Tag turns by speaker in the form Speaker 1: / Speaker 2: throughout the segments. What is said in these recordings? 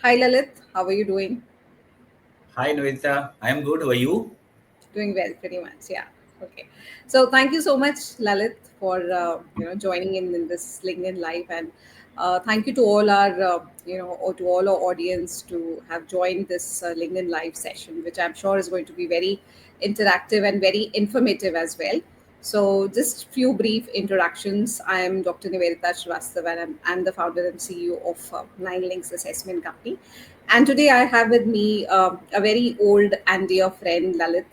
Speaker 1: Hi Lalit, how are you doing?
Speaker 2: Hi, Nivedita. I'm good. How are you?
Speaker 1: Doing well, pretty much. Yeah. Okay. So thank you so much, Lalit, for joining in this LinkedIn Live, and thank you to all our or to all our audience to have joined this LinkedIn Live session, which I'm sure is going to be very interactive and very informative as well. So just few brief introductions. I am Dr. Nivedita Srivastava, and I'm the founder and CEO of Nine Links Assessment Company. And today I have with me a very old and dear friend, Lalit.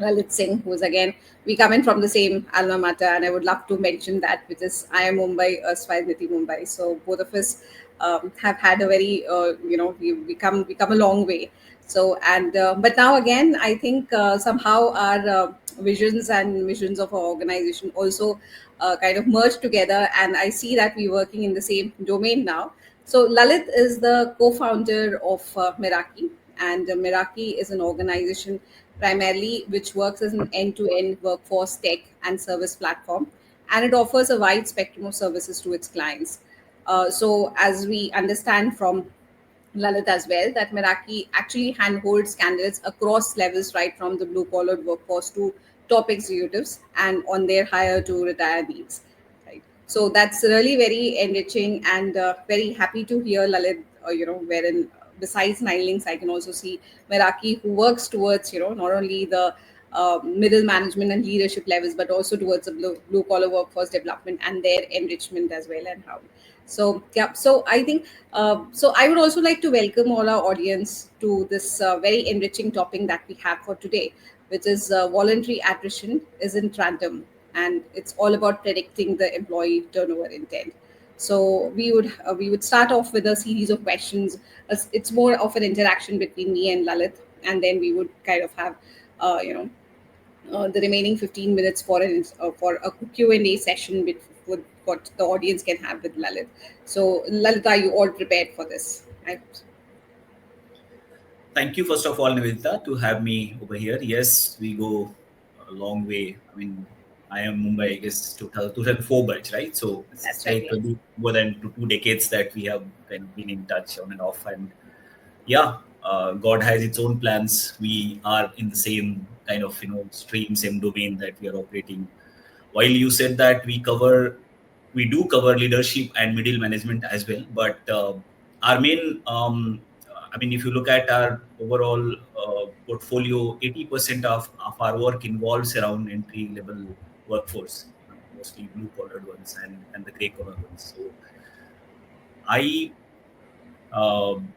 Speaker 1: Lalit Singh, who's again, we come in from the same alma mater, and I would love to mention that, which is I am Mumbai, Swajniti Mumbai. So both of us have had a very, we come a long way. So and but now again, I think somehow our visions and missions of our organization also kind of merge together, and I see that we're working in the same domain now. So Lalit is the co-founder of Meraki, and Meraki is an organization primarily which works as an end-to-end workforce tech and service platform, and it offers a wide spectrum of services to its clients. So as we understand from Lalit as well, that Meraki actually handholds candidates across levels, right from the blue collar workforce to top executives and on their hire to retire needs. Right. So that's really very enriching, and very happy to hear Lalit, wherein besides Nine Links, I can also see Meraki, who works towards, not only the middle management and leadership levels, but also towards the blue collar workforce development and their enrichment as well, and how. So yeah, so I think so I would also like to welcome all our audience to this very enriching topic that we have for today, which is voluntary attrition isn't random, and it's all about predicting the employee turnover intent. So we would start off with a series of questions. It's more of an interaction between me and Lalit, and then we would kind of have uh, you know the remaining 15 minutes for a Q&A session with what the audience can have with Lalit. So Lalit, are you all prepared for this?
Speaker 2: Thank you, first of all, Nivedita, to have me over here. Yes, we go a long way. I mean, I am Mumbai, I guess, 2004 batch, right? So it's
Speaker 1: That's right.
Speaker 2: like
Speaker 1: Yes.
Speaker 2: more than two decades that we have kind of been in touch on and off. And yeah, God has its own plans. We are in the same kind of, stream, same domain that we are operating. While you said that we do cover leadership and middle management as well, but our main I mean, if you look at our overall portfolio, 80% of our work involves around entry level workforce, mostly blue collared ones and the gray collar ones. So I um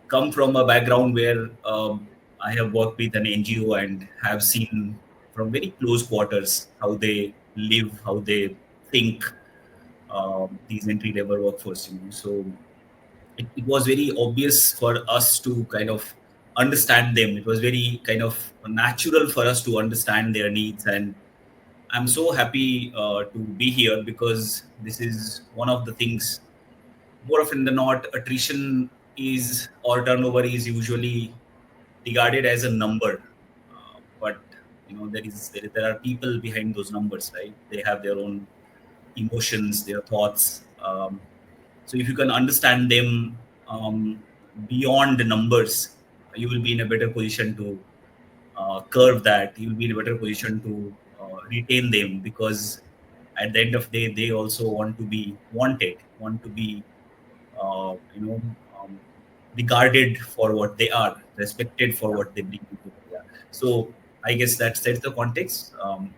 Speaker 2: come from a background where I have worked with an NGO and have seen from very close quarters how they live, how they think, these entry level workforce. So it was very obvious for us to kind of understand them. It was very kind of natural for us to understand their needs, and I'm so happy to be here because this is one of the things. More often than not, attrition is or turnover is usually regarded as a number, but there are people behind those numbers, right? They have their own emotions, their thoughts. So if you can understand them beyond the numbers, you will be in a better position to curve that. You will be in a better position to retain them, because at the end of the day, they also want to be wanted, want to be uh, you know, um, regarded for what they are, respected for what they bring to the yeah. So I guess that sets the context. Over to you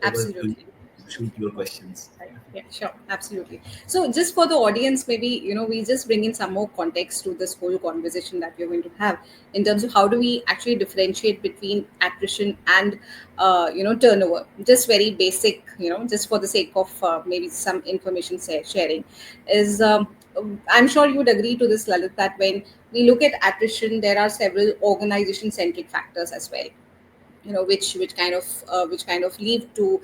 Speaker 1: Absolutely.
Speaker 2: to shoot your questions.
Speaker 1: Right. Yeah, sure, absolutely. So, just for the audience, maybe we just bring in some more context to this whole conversation that we're going to have in terms of how do we actually differentiate between attrition and turnover. Just very basic, just for the sake of maybe some information sharing, is I'm sure you would agree to this, Lalit, that when we look at attrition, there are several organization centric factors as well, which kind of lead to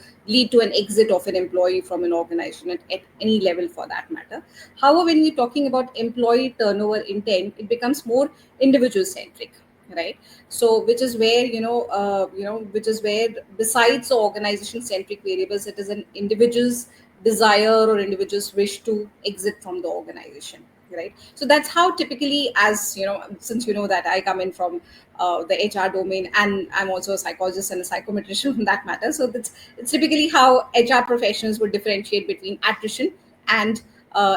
Speaker 1: an exit of an employee from an organization at any level for that matter. However, when we're talking about employee turnover intent, it becomes more individual centric, right? So which is where besides the organization centric variables, it is an individual's desire or individual's wish to exit from the organization, right? So that's how typically, as you know, since you know that I come in from the HR domain, and I'm also a psychologist and a psychometrician from that matter. So that's it's typically how HR professionals would differentiate between attrition and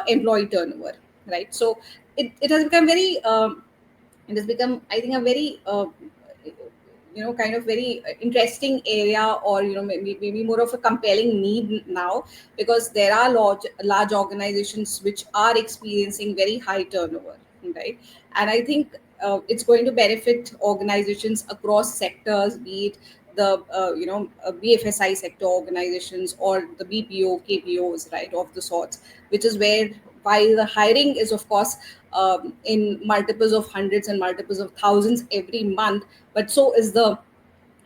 Speaker 1: employee turnover, right? So it has become very it has become, I think, a very kind of very interesting area, or maybe more of a compelling need now, because there are large organizations which are experiencing very high turnover, right? And I think it's going to benefit organizations across sectors, be it the BFSI sector organizations or the BPO KPOs, right, of the sorts, which is where, while the hiring is of course in multiples of hundreds and multiples of thousands every month, but so is the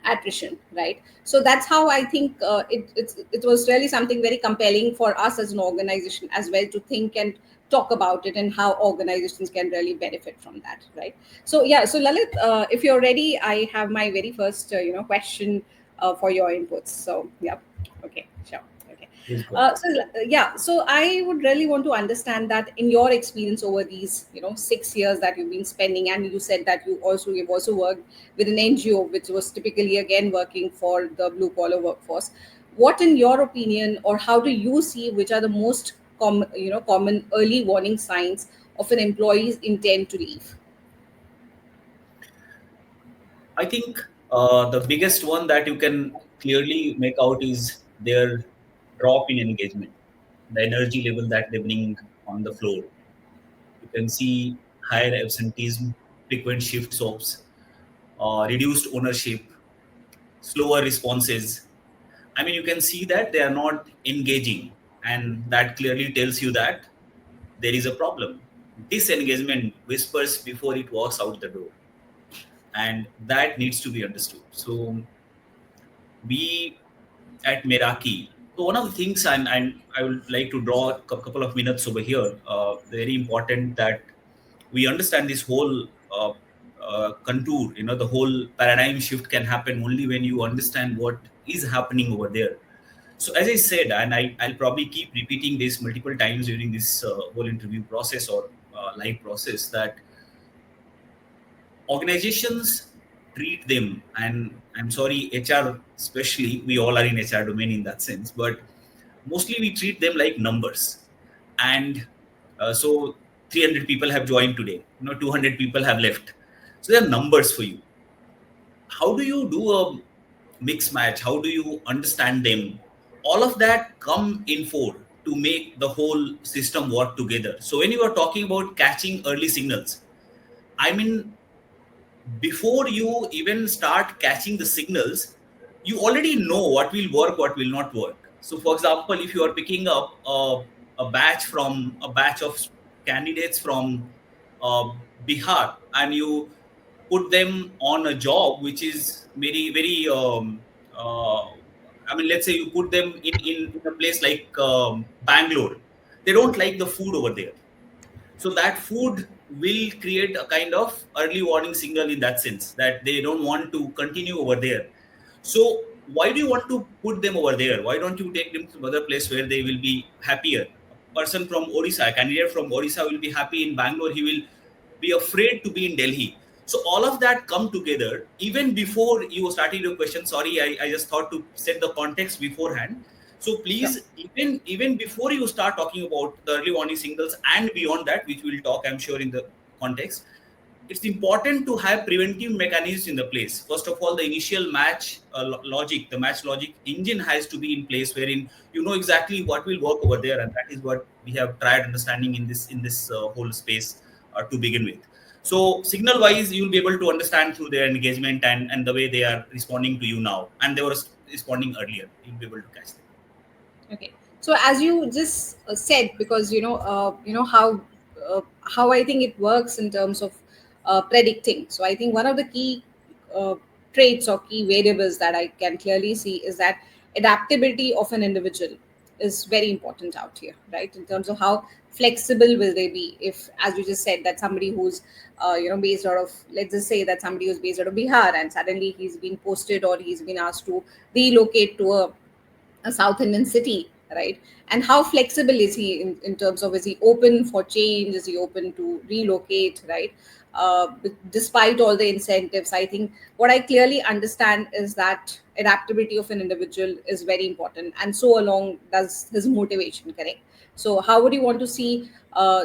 Speaker 1: attrition, right? So that's how I think it was really something very compelling for us as an organization as well, to think and talk about it, and how organizations can really benefit from that, right? So yeah, so Lalit, if you're ready, I have my very first question for your inputs. So yeah, okay, sure. Okay.
Speaker 2: Please go ahead.
Speaker 1: Yeah, so I would really want to understand that in your experience over these 6 years that you've been spending, and you said that you've also worked with an NGO, which was typically again working for the blue collar workforce. What, in your opinion, or how do you see, which are the most common early warning signs of an employee's intent to leave?
Speaker 2: I think the biggest one that you can clearly make out is their drop in engagement, the energy level that they bring on the floor. You can see higher absenteeism, frequent shift swaps, reduced ownership, slower responses. I mean, you can see that they are not engaging, and that clearly tells you that there is a problem. Disengagement whispers before it walks out the door, and that needs to be understood. So, we at Meraki. So one of the things, and I would like to draw a couple of minutes over here. Very important that we understand this whole contour. The whole paradigm shift can happen only when you understand what is happening over there. So as I said, and I'll probably keep repeating this multiple times during this whole interview process or live process, that organizations treat them, and I'm sorry, HR especially, we all are in HR domain in that sense, but mostly we treat them like numbers. And so 300 people have joined today, 200 people have left, so they're numbers for you. How do you do a mix match? How do you understand them? All of that come in for to make the whole system work together. So when you are talking about catching early signals, I mean, before you even start catching the signals, you already know what will work, what will not work. So, for example, if you are picking up a batch of candidates from uh, Bihar, and you put them on a job which is very, very, I mean, let's say you put them in a place like Bangalore, they don't like the food over there, so that food will create a kind of early warning signal in that sense that they don't want to continue over there. So why do you want to put them over there? Why don't you take them to another place where they will be happier? A person from Odisha, a candidate from Odisha will be happy in Bangalore. He will be afraid to be in Delhi. So all of that come together. Even before you started your question, sorry, I just thought to set the context beforehand. So
Speaker 1: Sure.
Speaker 2: please, even before you start talking about the early warning signals and beyond that, which we'll talk, I'm sure, in the context, it's important to have preventive mechanisms in the place. First of all, the initial match logic, the match logic engine has to be in place, wherein you know exactly what will work over there, and that is what we have tried understanding in this whole space to begin with. So signal wise, you'll be able to understand through their engagement and the way they are responding to you now, and they were responding earlier. You'll be able to catch them.
Speaker 1: Okay. So as you just said, because how I think it works in terms of predicting. So I think one of the key uh, traits or key variables that I can clearly see is that adaptability of an individual is very important out here, right? In terms of how flexible will they be, if, as you just said, that somebody who's based out of, let's just say that somebody who's based out of Bihar, and suddenly he's been posted or he's been asked to relocate to a South Indian city, right? And how flexible is he in terms of, is he open for change, is he open to relocate, right? Despite all the incentives, I think what I clearly understand is that adaptability of an individual is very important, and so along does his motivation, correct? So how would you want to see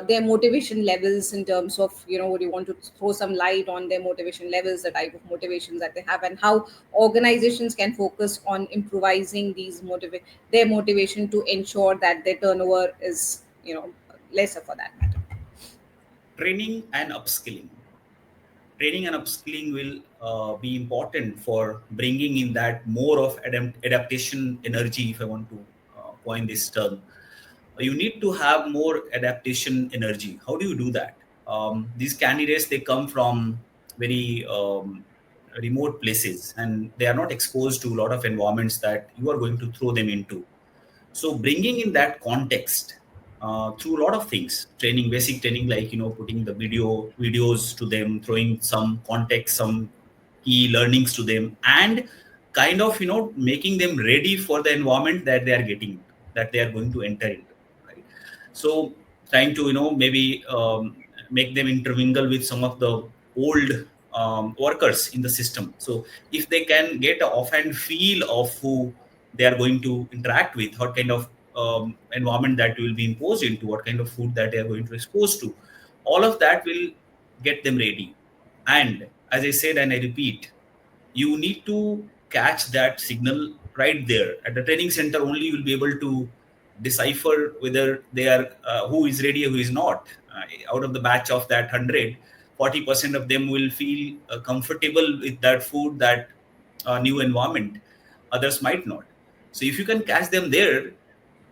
Speaker 1: their motivation levels, in terms of, would you want to throw some light on their motivation levels, the type of motivations that they have, and how organizations can focus on improvising their motivation to ensure that their turnover is, lesser for that matter.
Speaker 2: Training and upskilling. Training and upskilling will be important for bringing in that more of adaptation energy, if I want to coin this term. You need to have more adaptation energy. How do you do that? These candidates, they come from very remote places, and they are not exposed to a lot of environments that you are going to throw them into. So bringing in that context through a lot of things, training, basic training, like putting the videos to them, throwing some context, some key learnings to them, and kind of making them ready for the environment that they are getting into, that they are going to enter into, right? So trying to maybe make them intermingle with some of the old workers in the system. So if they can get a offhand feel of who they are going to interact with, what kind of environment that will be imposed into, what kind of food that they are going to expose to, all of that will get them ready. And as I said, and I repeat, you need to catch that signal right there at the training center. Only you will be able to decipher whether they are who is ready or who is not. Out of the batch of that 100, 40% of them will feel comfortable with that food, that new environment. Others might not. So if you can catch them there,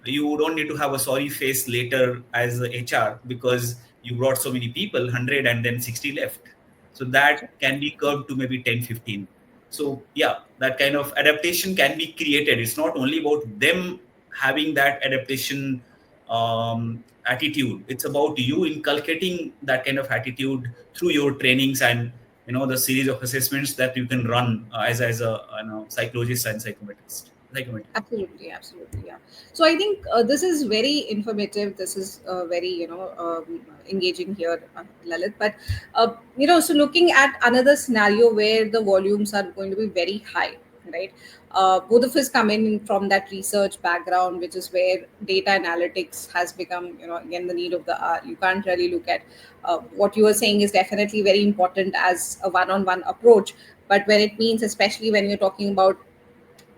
Speaker 2: you don't need to have a sorry face later as a HR, because you brought so many people, 100, and then 60 left. So that can be curbed to maybe 10, 15. So yeah, that kind of adaptation can be created. It's not only about them having that adaptation attitude. It's about you inculcating that kind of attitude through your trainings and the series of assessments that you can run as a psychologist and psychometrist.
Speaker 1: Absolutely, absolutely, yeah. So I think this is very informative. This is very, engaging here, Lalit. But so looking at another scenario where the volumes are going to be very high, right? Both of us come in from that research background, which is where data analytics has become, again, the need of the hour. You can't really look at what you are saying is definitely very important as a one-on-one approach. But when it means, especially when you're talking about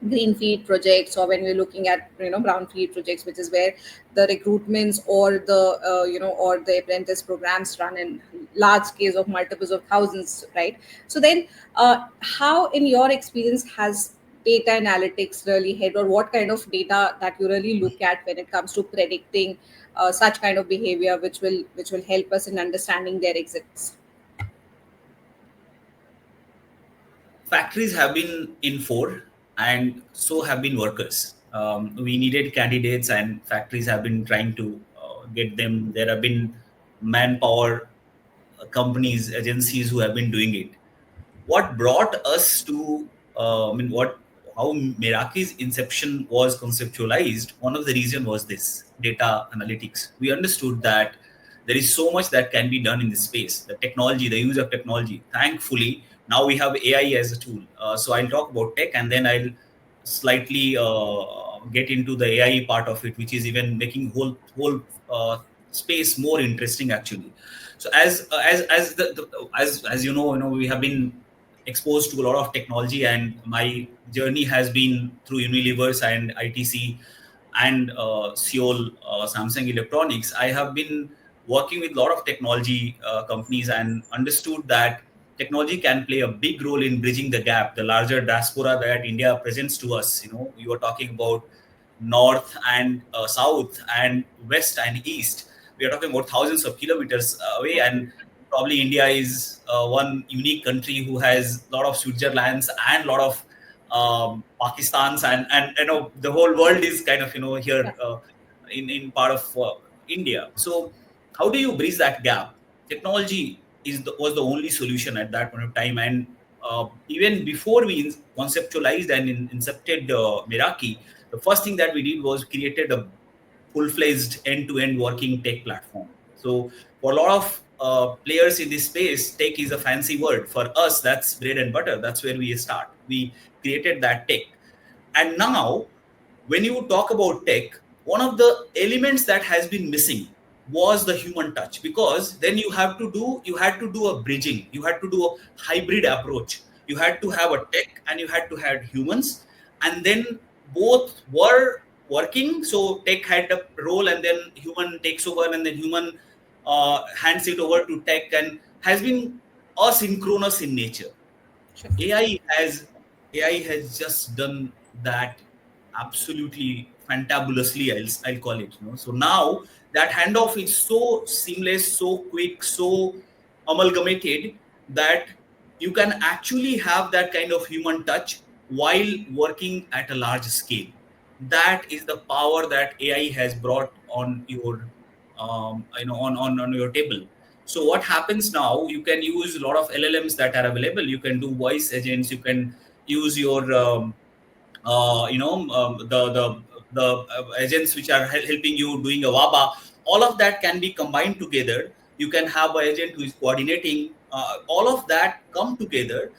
Speaker 1: greenfield projects, or when we're looking at brownfield projects, which is where the recruitments or the or the apprentice programs run in large scales of multiples of thousands, right? So then how, in your experience, has data analytics really helped, or what kind of data that you really look at when it comes to predicting such kind of behavior, which will help us in understanding their exits?
Speaker 2: Factories have been in for, and so have been workers. We needed candidates, and factories have been trying to get them. There have been manpower companies, agencies who have been doing it. What brought us to, what how Meraki's inception was conceptualized, one of the reason was this data analytics. We understood that there is so much that can be done in this space, the technology, the use of technology. Thankfully, now we have AI as a tool. So I'll talk about tech, and then I'll slightly get into the AI part of it, which is even making space more interesting actually. So as we have been exposed to a lot of technology, and my journey has been through Unilever's and ITC and Seoul, Samsung Electronics. I have been working with a lot of technology companies, and understood that technology can play a big role in bridging the gap, the larger diaspora that India presents to us. You are talking about north and south and west and east. We are talking about thousands of kilometers away, and probably India is one unique country who has a lot of Switzerlands and a lot of Pakistans, and the whole world is kind of here in part of India. So how do you bridge that gap? Technology was the only solution at that point of time, and even before we conceptualized and incepted Meraki, the first thing that we did was created a full-fledged end-to-end working tech platform. So for a lot of players in this space, tech is a fancy word. For us, that's bread and butter. That's where we start. We created that tech. And now, when you talk about tech, one of the elements that has been missing was the human touch, because then you had to do a bridging, you had to do a hybrid approach. You had to have a tech and you had to have humans, and then both were working. So tech had a role, and then human takes over, and then human hands it over to tech, and has been asynchronous in nature.
Speaker 1: Sure.
Speaker 2: AI has AI has just done that absolutely fantabulously. I'll call it. So now that handoff is so seamless, so quick, so amalgamated that you can actually have that kind of human touch while working at a large scale. That is the power that AI has brought on your on your table. So what happens now, you can use a lot of LLMs that are available. You can do voice agents, you can use your the agents which are helping you doing a waba. All of that can be combined together. You can have an agent who is coordinating. All of that come together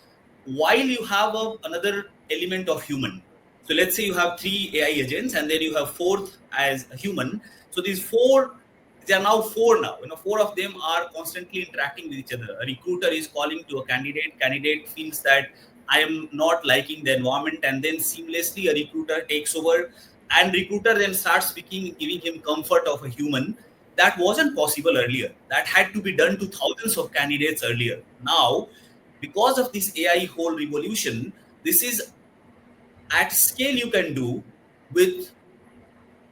Speaker 2: while you have another element of human. So let's say you have 3 AI agents, and then you have fourth as a human. So these four, there are now four now. 4 of them are constantly interacting with each other. A recruiter is calling to a candidate. Candidate feels that I am not liking the environment, and then seamlessly a recruiter takes over, and recruiter then starts speaking, giving him comfort of a human. That wasn't possible earlier. That had to be done to thousands of candidates earlier. Now, because of this AI whole revolution, this is at scale you can do with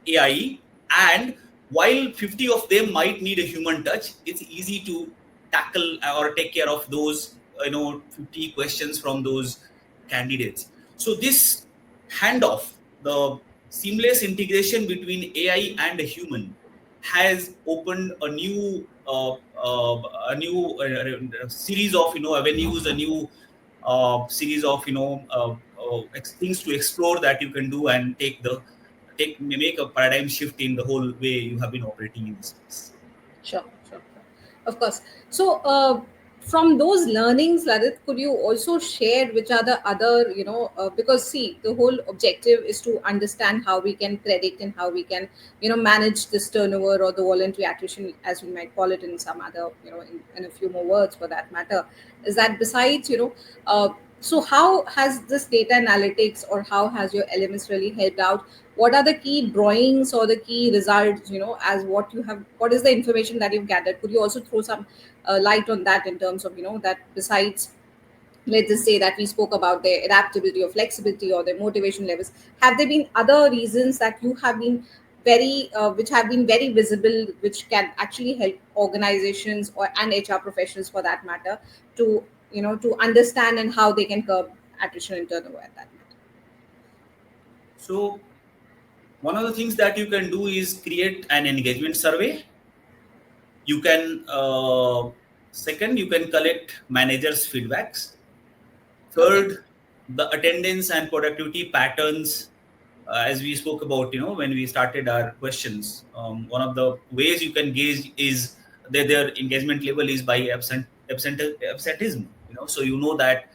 Speaker 2: AI, and while 50 of them might need a human touch, it's easy to tackle or take care of those 50 questions from those candidates. So this handoff, the seamless integration between AI and a human, has opened a new series of avenues, a new series of things to explore that you can do, and make a paradigm shift in the whole way you have been operating in this space.
Speaker 1: Sure, sure, sure. Of course. So, from those learnings, Ladit, could you also share which are the other, because see, the whole objective is to understand how we can predict and how we can, manage this turnover or the voluntary attrition, as we might call it in some other, in a few more words for that matter. Is that besides, so how has this data analytics or how has your LMS really helped out? What are the key drawings or the key results, as what you have, what is the information that you've gathered? Could you also throw some light on that in terms of, that besides, let's just say that we spoke about their adaptability or flexibility or their motivation levels, have there been other reasons that you have been which have been very visible, which can actually help organizations or and HR professionals for that matter to, to understand and how they can curb attrition and turnover at that matter?
Speaker 2: So one of the things that you can do is create an engagement survey. You can second, you can collect managers' feedbacks.
Speaker 1: Okay.
Speaker 2: Third, the attendance and productivity patterns, as we spoke about, when we started our questions. One of the ways you can gauge is that their engagement level is by absenteeism. So that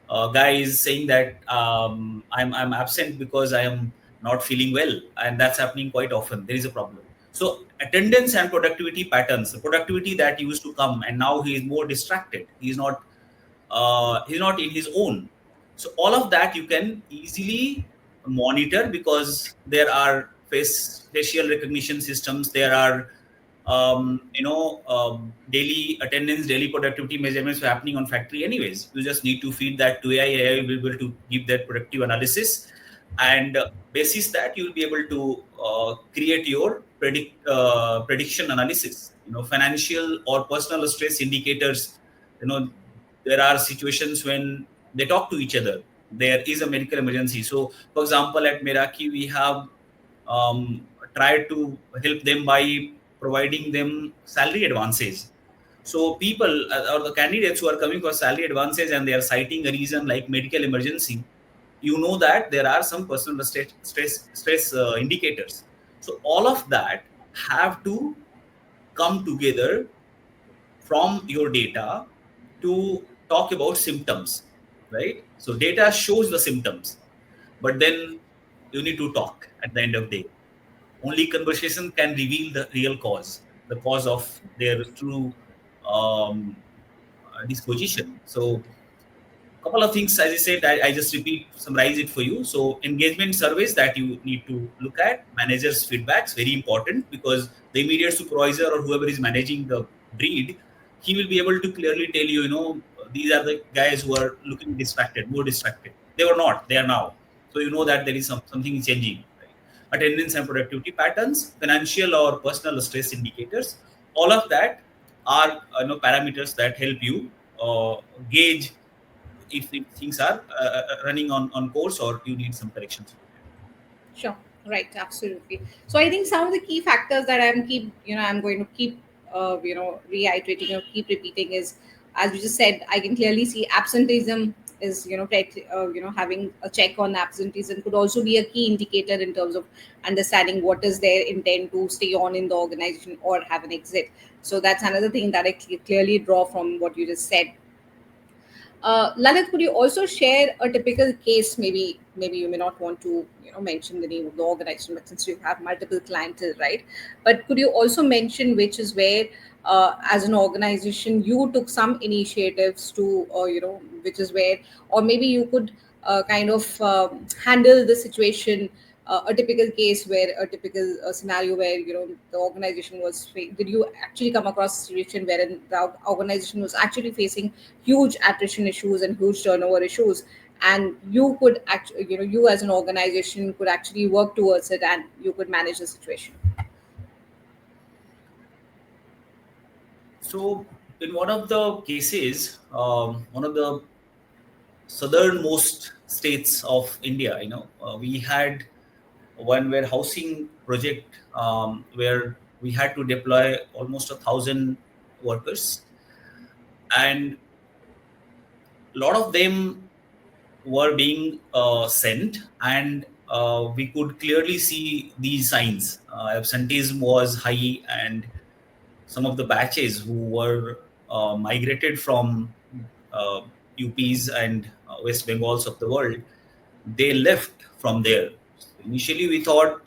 Speaker 2: guy is saying that I'm absent because I am not feeling well, and that's happening quite often. There is a problem. So attendance and productivity patterns, the productivity that used to come, and now he is more distracted. He's not in his own. So all of that you can easily monitor, because there are facial recognition systems. There are daily attendance, daily productivity measurements happening on factory anyways. You just need to feed that to AI. AI will be able to give that productive analysis, and basis that you will be able to create your prediction analysis. Financial or personal stress indicators. There are situations when they talk to each other. There is a medical emergency. So for example, at Meraki we have tried to help them by providing them salary advances. So people or the candidates who are coming for salary advances and they are citing a reason like medical emergency, you know that there are some personal stress indicators. So all of that have to come together from your data to talk about symptoms, right? So data shows the symptoms, but then you need to talk at the end of the day. Only conversation can reveal the real cause, the cause of their true um, disposition. So couple of things, as I said, I just repeat, summarize it for you. So engagement surveys that you need to look at, managers' feedbacks, very important, because the immediate supervisor or whoever is managing the breed, he will be able to clearly tell you, these are the guys who are looking distracted, more distracted. They were not, they are now. So you know that there is something changing. Right? Attendance and productivity patterns, financial or personal stress indicators, all of that are parameters that help you gauge if things are running on course or you need some corrections.
Speaker 1: Sure. Right. Absolutely. So I think some of the key factors that I'm going to keep, reiterating or keep repeating is, as you just said, I can clearly see absenteeism is, having a check on absenteeism could also be a key indicator in terms of understanding what is their intent to stay on in the organization or have an exit. So that's another thing that I clearly draw from what you just said. Lalit, could you also share a typical case? Maybe you may not want to, mention the name of the organization, but since you have multiple clientele, right? But could you also mention which is where, as an organization, you took some initiatives to, which is where, or maybe you could kind of handle the situation, a typical case where a typical scenario where the organization was did you actually come across a situation wherein the organization was actually facing huge attrition issues and huge turnover issues, and you could actually, you as an organization could actually work towards it and you could manage the situation?
Speaker 2: So in one of the cases, one of the southernmost states of India, we had one warehousing project where we had to deploy almost 1,000 workers, and a lot of them were being sent, and we could clearly see these signs. Absenteeism was high, and some of the batches who were migrated from uh, UPs and West Bengals of the world, they left from there. Initially, we thought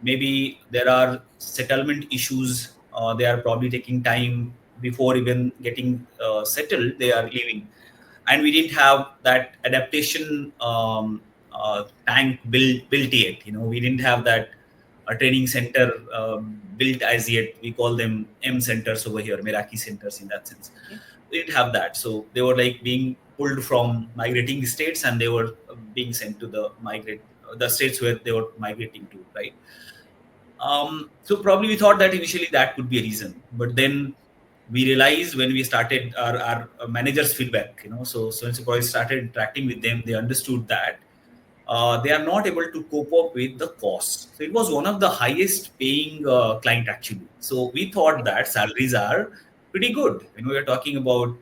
Speaker 2: maybe there are settlement issues. They are probably taking time before even getting settled. They are leaving, and we didn't have that adaptation tank built yet. We didn't have that training center built as yet. We call them M centers over here, Meraki centers in that sense.
Speaker 1: Okay.
Speaker 2: We didn't have that, so they were like being pulled from migrating states, and they were being sent to the states where they were migrating to, right? So probably we thought that initially that could be a reason, but then we realized when we started our managers' feedback, so when supervisors started interacting with them, they understood that they are not able to cope up with the costs. So it was one of the highest paying client actually. So we thought that salaries are pretty good. We are talking about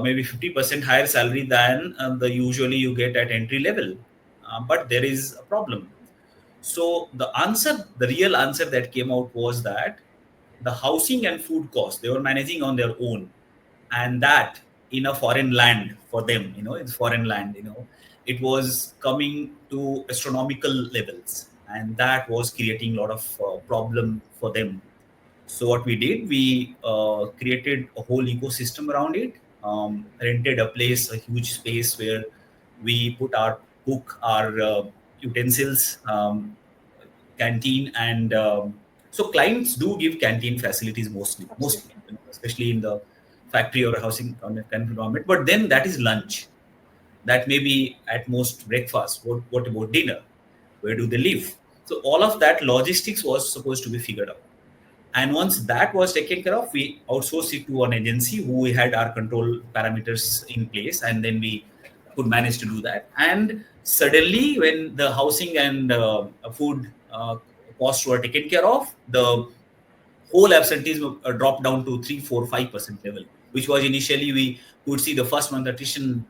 Speaker 2: maybe 50% higher salary than the usually you get at entry level. But there is a problem. So the real answer that came out was that the housing and food costs they were managing on their own, and that in a foreign land for them, it's foreign land, it was coming to astronomical levels, and that was creating a lot of problem for them. So what we did, we created a whole ecosystem around it, rented a place, a huge space where we put our cook, our utensils, canteen, and so clients do give canteen facilities mostly,
Speaker 1: Absolutely.
Speaker 2: especially in the factory or housing kind of environment. But then that is lunch. That may be at most breakfast. What about dinner? Where do they live? So all of that logistics was supposed to be figured out. And once that was taken care of, we outsourced it to an agency who we had our control parameters in place, and then we could manage to do that. And suddenly, when the housing and food costs were taken care of, the whole absenteeism dropped down to 3, 4, 5% level, which was initially we could see the first month attrition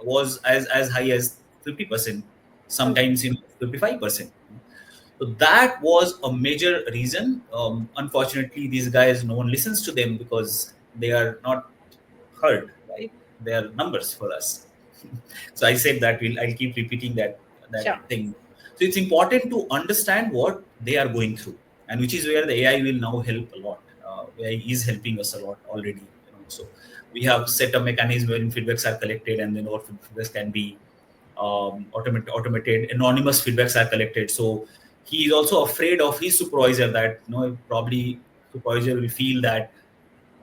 Speaker 2: was as high as 50%,
Speaker 1: Okay.
Speaker 2: sometimes 55%. So that was a major reason. Unfortunately, these guys, no one listens to them because they are not heard, right? They are numbers for us. So I said that I'll keep repeating that
Speaker 1: Sure.
Speaker 2: thing. So it's important to understand what they are going through, and which is where the AI will now help a lot. AI is helping us a lot already. So we have set a mechanism wherein feedbacks are collected, and then our feedbacks can be automated. Anonymous feedbacks are collected. So he is also afraid of his supervisor that probably supervisor will feel that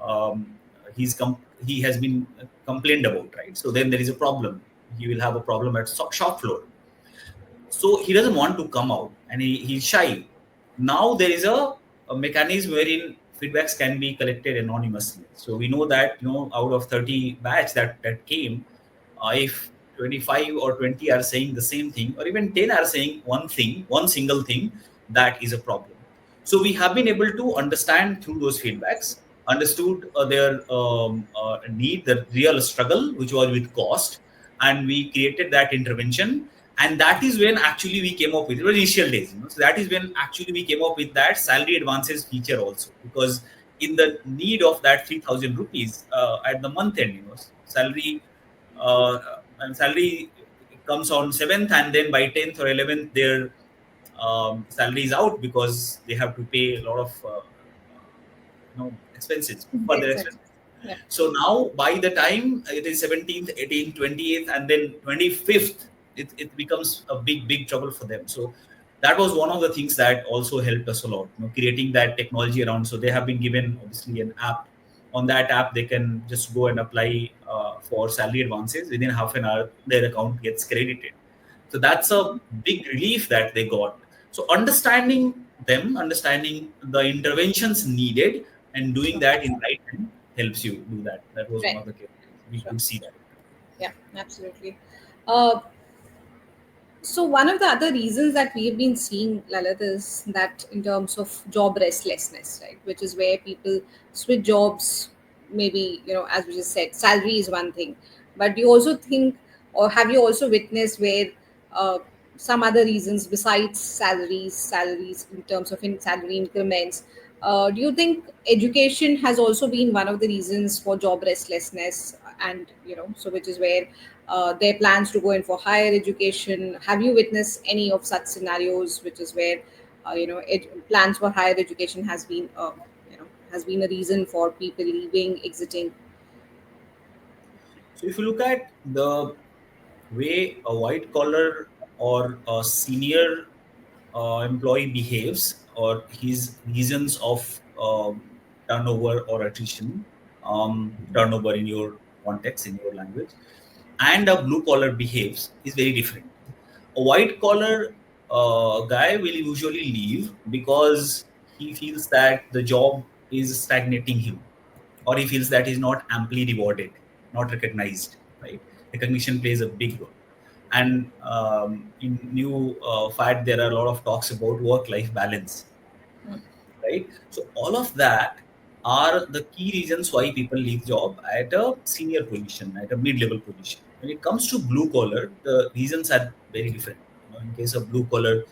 Speaker 2: um, he has been complained about, right? So then there is a problem. He will have a problem at shop floor. So he doesn't want to come out, and he's shy. Now there is a mechanism wherein feedbacks can be collected anonymously. So we know that out of 30 batch that came, if 25 or 20 are saying the same thing, or even 10 are saying one single thing, that is a problem. So we have been able to understand through those feedbacks, understood their need, the real struggle, which was with cost, and we created that intervention. And that is when actually we came up with it was initial days. So that is when actually we came up with that salary advances feature also, because in the need of that 3,000 rupees at the month end, uh, and salary comes on 7th, and then by 10th or 11th their salary is out because they have to pay a lot of expenses, further
Speaker 1: Exactly.
Speaker 2: expenses.
Speaker 1: Yeah.
Speaker 2: So now by the time it is 17th, 18th, 28th, and then 25th, it becomes a big trouble for them. So that was one of the things that also helped us a lot, creating that technology around. So they have been given obviously an app. On that app, they can just go and apply for salary advances. Within half an hour, their account gets credited. So that's a big relief that they got. So understanding them, understanding the interventions needed, and doing
Speaker 1: Sure.
Speaker 2: that in right time helps you do that. That was one
Speaker 1: Right.
Speaker 2: of the cases we
Speaker 1: Sure.
Speaker 2: could see that.
Speaker 1: Yeah, absolutely. Uh, So one of the other reasons that we've been seeing, Lalit, is that in terms of job restlessness, right, which is where people switch jobs. Maybe as we just said, salary is one thing, but do you also think, or have you also witnessed where uh, some other reasons besides salaries in terms of salary increments? Do you think education has also been one of the reasons for job restlessness, and so which is where their plans to go in for higher education? Have you witnessed any of such scenarios, which is where plans for higher education has been a reason for people leaving, exiting?
Speaker 2: So if you look at the way a white collar or a senior employee behaves, or his reasons of turnover or attrition, turnover in your context, in your language, and a blue collar behaves is very different. A white collar guy will usually leave because he feels that the job is stagnating him, or he feels that he's not amply rewarded, not recognized, right? Recognition plays a big role. And in new fad, there are a lot of talks about work-life balance, right? So all of that are the key reasons why people leave job at a senior position, at a mid-level position. When it comes to blue collar, the reasons are very different. In case of blue collar,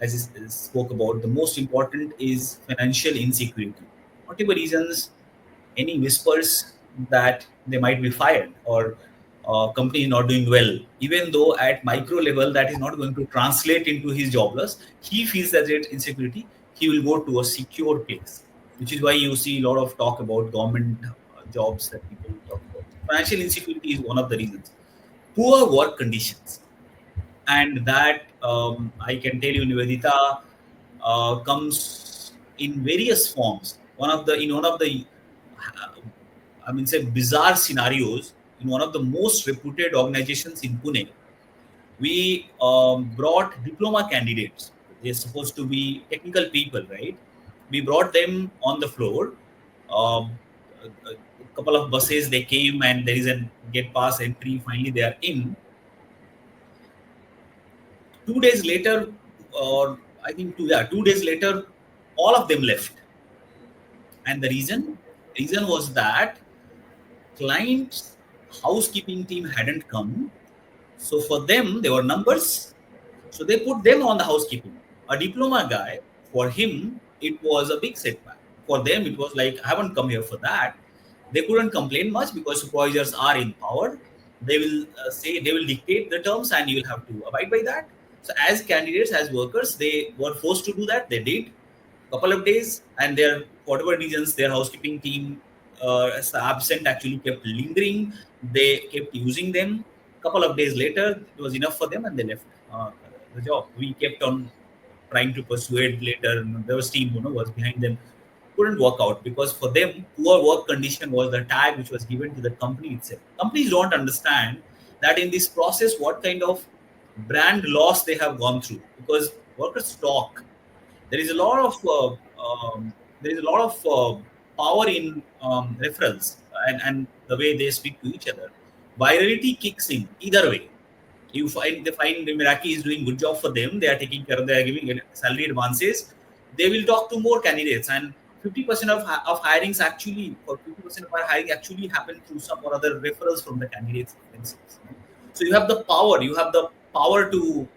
Speaker 2: as I spoke about, the most important is financial insecurity. Whatever reasons, any whispers that they might be fired, or company is not doing well, even though at micro level that is not going to translate into his job loss, he feels that great insecurity, he will go to a secure place, which is why you see a lot of talk about government jobs that people talk about. Financial insecurity is one of the reasons. Poor work conditions, and that I can tell you, Nivedita, comes in various forms. One of the I mean, say bizarre scenarios, in one of the most reputed organizations in Pune, we brought diploma candidates. They're supposed to be technical people, right? We brought them on the floor. A couple of buses they came, and there is a get pass entry. Finally, they are in. 2 days later, or I think 2 days later, all of them left. And the reason was that clients. housekeeping team hadn't come. So for them, they were numbers. So they put them on the housekeeping. A diploma guy, for him, it was a big setback. For them, it was like, I haven't come here for that. They couldn't complain much because supervisors are in power. They will say, they will dictate the terms and you will have to abide by that. So as candidates, as workers, they were forced to do that. They did couple of days, and their whatever reasons, their housekeeping team as the absent actually kept lingering. They kept using them. Couple of days later, it was enough for them, and they left the job. We kept on trying to persuade later. There was team, was behind them. Couldn't work out because for them, poor work condition was the tag which was given to the company itself. Companies don't understand that in this process, what kind of brand loss they have gone through because workers talk. There is a lot of there is a lot of power in referrals and the way they speak to each other. Virality kicks in either way. You find they find the Meraki is doing good job for them. They are taking care of. They are giving salary advances. They will talk to more candidates, and 50% of hirings actually, or 50% of our hiring actually happen through some or other referrals from the candidates themselves. So you have the power. You have the power to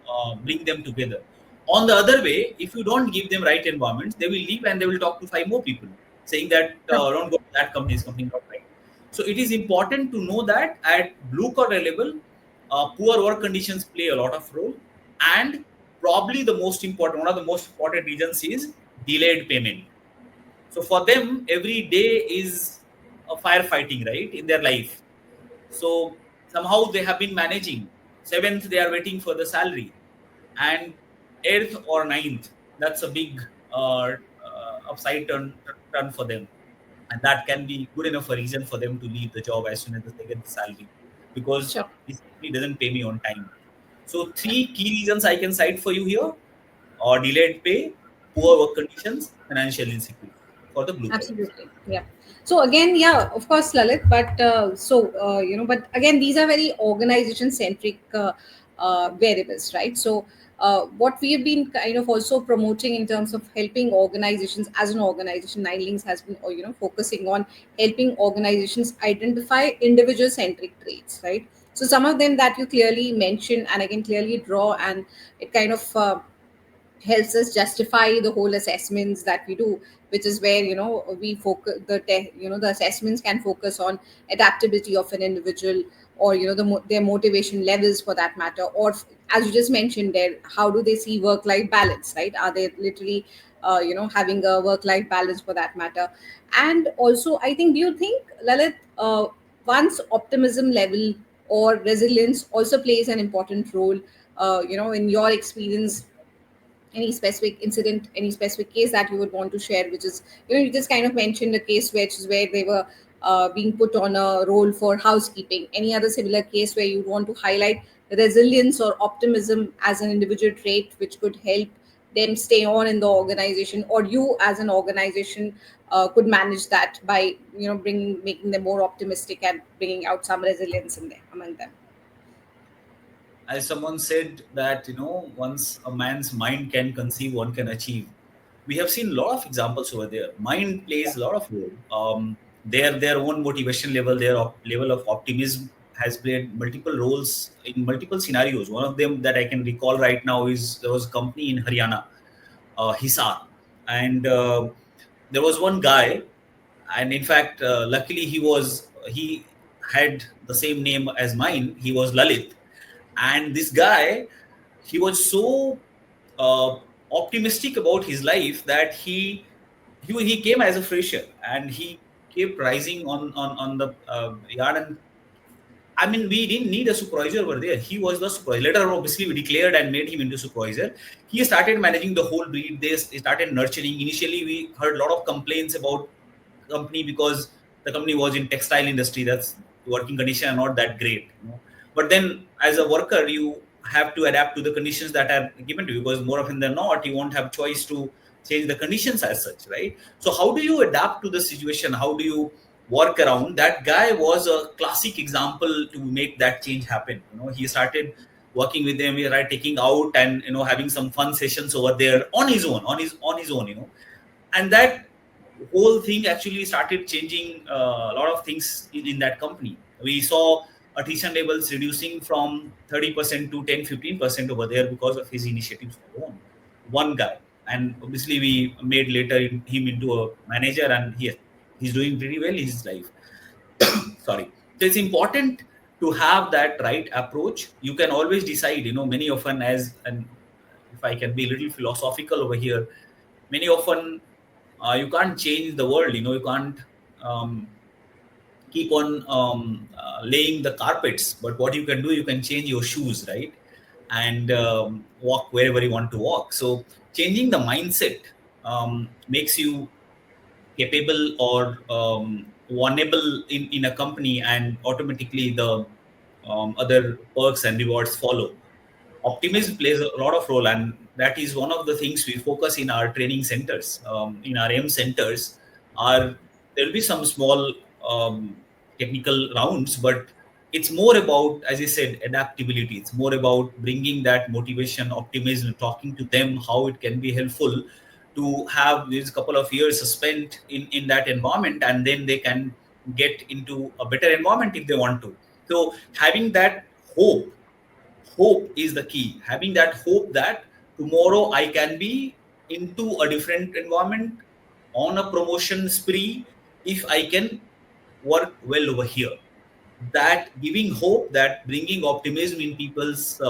Speaker 2: bring them together. On the other way, if you don't give them right environments, they will leave and they will talk to five more people, saying that don't go to that company. Is company not right? So it is important to know that at blue collar level, poor work conditions play a lot of role, and probably the most important, one of the most important reasons is delayed payment. So for them, every day is a firefighting, right, in their life. So somehow they have been managing. Seventh, they are waiting for the salary, and eighth or ninth, that's a big upside turn for them, and that can be good enough a reason for them to leave the job as soon as they get the salary, because
Speaker 1: Sure.
Speaker 2: this company doesn't pay me on time. So three key reasons I can cite for you here: or delayed pay, poor work conditions, financial insecurity for the blue collar.
Speaker 1: Absolutely. Yeah. So again, yeah, of course, Lalit, but but again, these are very organization centric variables, right? So what we have been kind of also promoting in terms of helping organizations as an organization, Nine Links has been, focusing on helping organizations identify individual centric traits, right? So some of them that you clearly mentioned and I can clearly draw, and it kind of helps us justify the whole assessments that we do, which is where we focus the assessments can focus on adaptability of an individual, or their motivation levels for that matter, or as you just mentioned there, how do they see work life balance, right? Are they literally having a work life balance for that matter? And also, I think, do you think, Lalit, one's optimism level or resilience also plays an important role, in your experience? Any specific incident, any specific case that you would want to share, which is, you just kind of mentioned a case which is where they were being put on a role for housekeeping. Any other similar case where you want to highlight resilience or optimism as an individual trait which could help them stay on in the organization, or you as an organization could manage that by bringing making them more optimistic and bringing out some resilience in there among them?
Speaker 2: As someone said that once a man's mind can conceive, one can achieve. We have seen a lot of examples over there. Mind plays a lot of role. Their own motivation level, their level of optimism has played multiple roles in multiple scenarios. One of them that I can recall right now is there was a company in Haryana, Hisar, and there was one guy, and in fact, luckily he had the same name as mine. He was Lalit, and this guy, he was so uh, optimistic about his life that he came as a fresher, and he kept rising on the yard. And I mean, we didn't need a supervisor over there. He was the supervisor. Later on, obviously, we declared and made him into supervisor. He started managing the whole breed. They started nurturing. Initially, we heard a lot of complaints about company because the company was in textile industry. That's working condition are not that great. But then, as a worker, you have to adapt to the conditions that are given to you, because more often than not, you won't have choice to change the conditions as such, right? So how do you adapt to the situation? How do you work around? That guy was a classic example to make that change happen. He started working with them, right, taking out and having some fun sessions over there on his own, and that whole thing actually started changing a lot of things in that company. We saw attrition levels reducing from 30% to 10-15% over there because of his initiatives alone. One guy. And obviously we made later him into a manager, and he's doing pretty well in his life. Sorry. So it's important to have that right approach. You can always decide, many often, as, and if I can be a little philosophical over here, many often you can't change the world, you can't um, keep on laying the carpets, but what you can do, you can change your shoes, right? And walk wherever you want to walk. So changing the mindset makes you capable or vulnerable in a company, and automatically the other perks and rewards follow. Optimism plays a lot of role, and that is one of the things we focus in our training centers. In our M centers, are there will be some small technical rounds, but it's more about, as I said, adaptability. It's more about bringing that motivation, optimism, talking to them how it can be helpful to have these couple of years spent in that environment, and then they can get into a better environment if they want to. So having that hope is the key. Having that hope that tomorrow I can be into a different environment on a promotion spree if I can work well over here. That giving hope, that bringing optimism in people's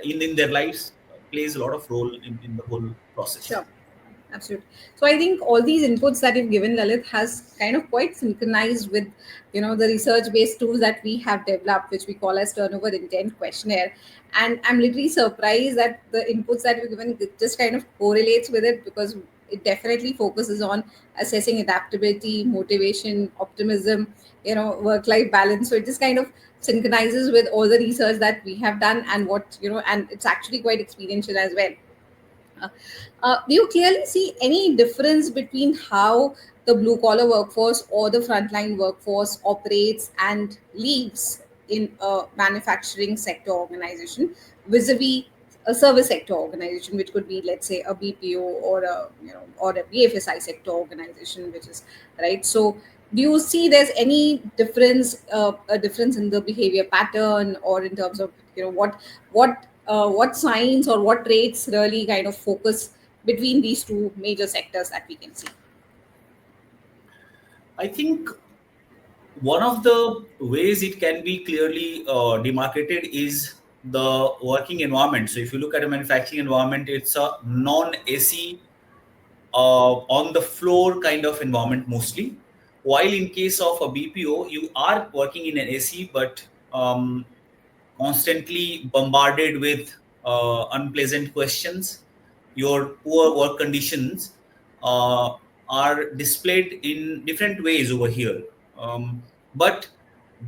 Speaker 2: in their lives plays a lot of role in the whole process.
Speaker 1: Sure. Absolutely. So I think all these inputs that you've given, Lalit, has kind of quite synchronized with, the research-based tools that we have developed, which we call as turnover intent questionnaire. And I'm literally surprised that the inputs that you've given just kind of correlates with it, because it definitely focuses on assessing adaptability, motivation, optimism, work-life balance. So it just kind of synchronizes with all the research that we have done, and and it's actually quite experiential as well. uh, do you clearly see any difference between how the blue collar workforce or the frontline workforce operates and lives in a manufacturing sector organization vis-a-vis a service sector organization, which could be, let's say, a BPO or a BFSI sector organization, which is right? So, do you see there's any difference, a difference in the behavior pattern, or in terms of what signs or what traits really kind of focus between these two major sectors that we can see?
Speaker 2: I think one of the ways it can be clearly demarcated is the working environment. So if you look at a manufacturing environment, it's a non-AC, on the floor kind of environment mostly. While in case of a BPO, you are working in an AC, but constantly bombarded with unpleasant questions. Your poor work conditions uh, are displayed in different ways over here. But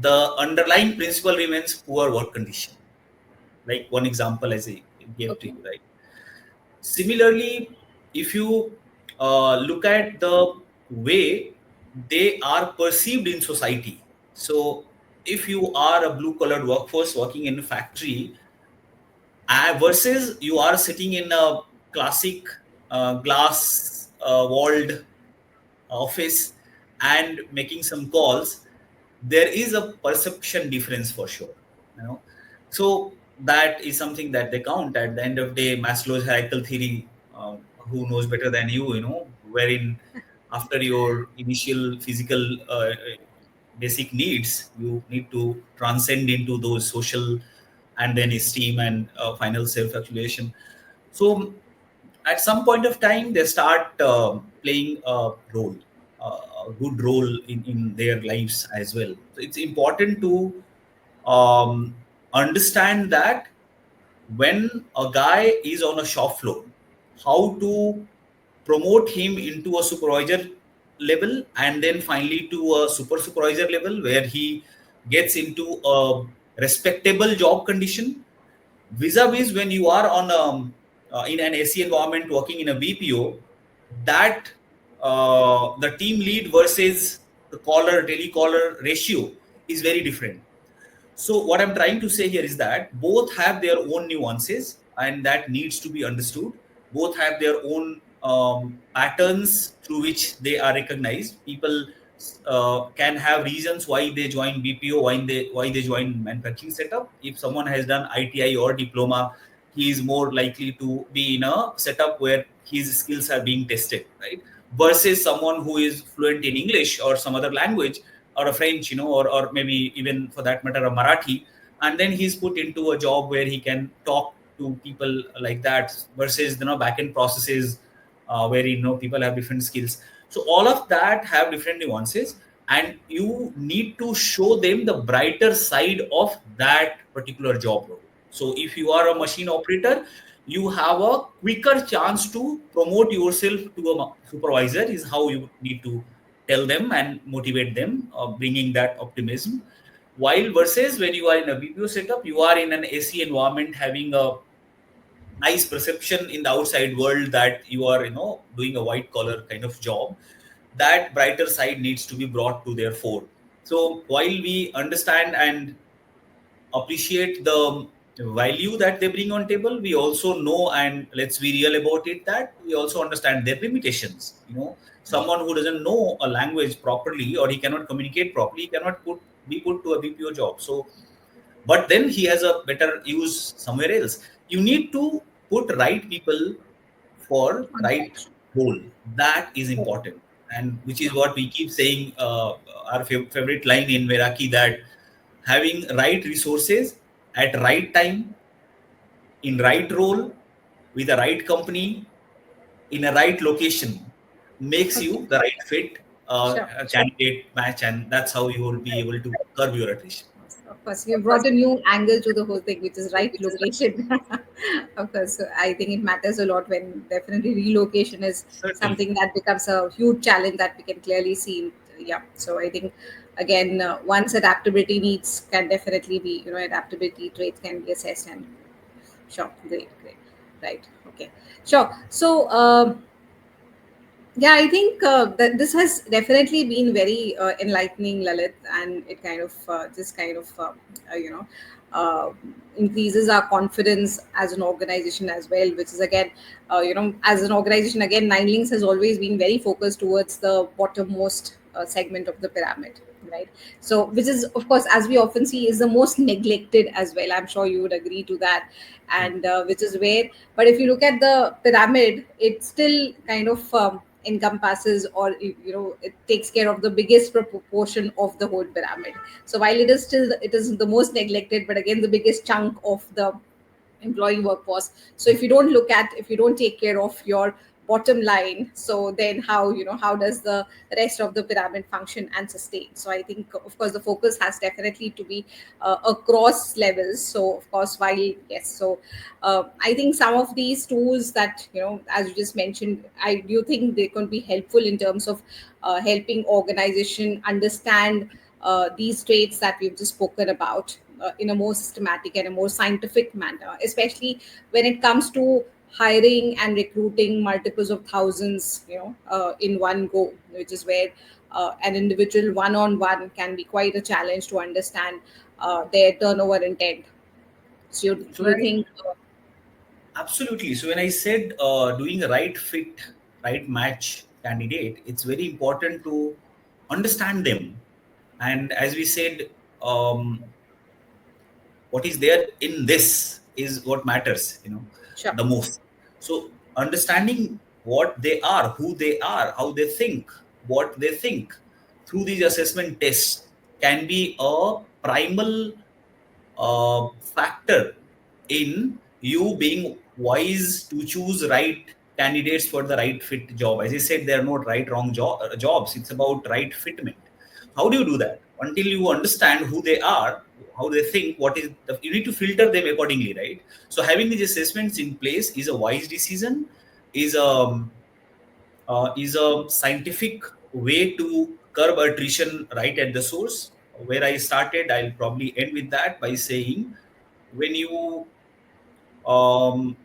Speaker 2: the underlying principle remains poor work condition. Like one example as I gave to
Speaker 1: Okay.
Speaker 2: you, right? Similarly, if you look at the way they are perceived in society, so if you are a blue collared workforce working in a factory, versus you are sitting in a classic glass walled office and making some calls, there is a perception difference for sure. you know so that is something that they count. At the end of the day, Maslow's hierarchical theory, who knows better than wherein after your initial physical basic needs, you need to transcend into those social, and then esteem, and final self actualization. So at some point of time, they start playing a role, a good role in their lives as well. So it's important to understand that when a guy is on a shop floor, how to promote him into a supervisor level, and then finally to a super supervisor level where he gets into a respectable job condition, vis-a-vis when you are on in an AC environment working in a BPO, that the team lead versus the caller telecaller ratio is very different. So what I'm trying to say here is that both have their own nuances, and that needs to be understood. Both have their own patterns through which they are recognized. People can have reasons why they join BPO, why they join manufacturing setup. If someone has done ITI or diploma, he is more likely to be in a setup where his skills are being tested, right? Versus someone who is fluent in English or some other language, or a French, or maybe even for that matter a Marathi, and then he's put into a job where he can talk to people like that, versus back end processes where people have different skills. So all of that have different nuances, and you need to show them the brighter side of that particular job role. So if you are a machine operator, you have a quicker chance to promote yourself to a supervisor, is how you need to tell them and motivate them, bringing that optimism. While versus when you are in a BPO setup, you are in an AC environment, having a nice perception in the outside world that you are doing a white collar kind of job. That brighter side needs to be brought to their fore. So while we understand and appreciate the value that they bring on table, we also know, and let's be real about it, that we also understand their limitations. Someone who doesn't know a language properly, or he cannot communicate properly, cannot be put to a BPO job. So but then he has a better use somewhere else. You need to put right people for
Speaker 1: On
Speaker 2: right
Speaker 1: that.
Speaker 2: role. That is
Speaker 1: Correct.
Speaker 2: important, and which is what we keep saying, our favorite line in Meraki, that having right resources at right time, in right role, with a right company, in a right location, makes
Speaker 1: Okay.
Speaker 2: you the right fit
Speaker 1: Sure.
Speaker 2: candidate match, and that's how you will be able to curb your attrition.
Speaker 1: Of course, you brought a new angle to the whole thing, which is right location. Of course, so I think it matters a lot when definitely relocation is
Speaker 2: Certainly.
Speaker 1: something that becomes a huge challenge that we can clearly see. Yeah, so I think again, once adaptability needs can definitely be, adaptability traits can be assessed and sure, great, great, right, okay, sure. So. Yeah, I think that this has definitely been very enlightening, Lalit, and it kind of just kind of you know uh, increases our confidence as an organization as well. Which is again, as an organization, again, Nine Links has always been very focused towards the bottommost segment of the pyramid, right? So, which is of course, as we often see, is the most neglected as well. I'm sure you would agree to that,
Speaker 2: True.
Speaker 1: and which is where. But if you look at the pyramid, it still kind of encompasses, or it takes care of the biggest proportion of the whole pyramid. So while it is the most neglected, but again the biggest chunk of the employee workforce. So if you don't take care of your bottom line, so then how does the rest of the pyramid function and sustain? So I think of course the focus has definitely to be across levels. So of course, while yes, so I think some of these tools that, as you just mentioned, I do think they can be helpful in terms of helping organization understand these traits that we've just spoken about in a more systematic and a more scientific manner, especially when it comes to hiring and recruiting multiples of thousands, in one go, which is where an individual one-on-one can be quite a challenge to understand their turnover intent. So
Speaker 2: So
Speaker 1: you
Speaker 2: when I
Speaker 1: think,
Speaker 2: Absolutely. So when I said doing a right fit, right match candidate, it's very important to understand them. And as we said, what is there in this is what matters,
Speaker 1: sure,
Speaker 2: the most. So understanding what they are, who they are, how they think, what they think through these assessment tests can be a primal factor in you being wise to choose right candidates for the right fit job. As I said, there are not right wrong jobs. It's about right fitment. How do you do that? Until you understand who they are, how they think, you need to filter them accordingly, right? So having these assessments in place is a wise decision, is a scientific way to curb attrition right at the source. Where I started, I'll probably end with that by saying, when you um,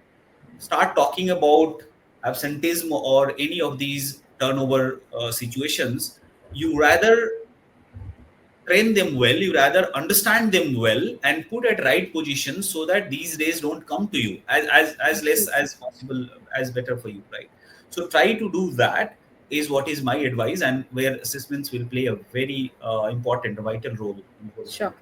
Speaker 2: start talking about absenteeism or any of these turnover situations, you rather train them well, you rather understand them well, and put at right position so that these days don't come to you as less
Speaker 1: absolutely.
Speaker 2: as possible, as better for you, right? So try to do that. is what is my advice, and where assessments will play a very important, vital role in the whole thing.
Speaker 1: Sure.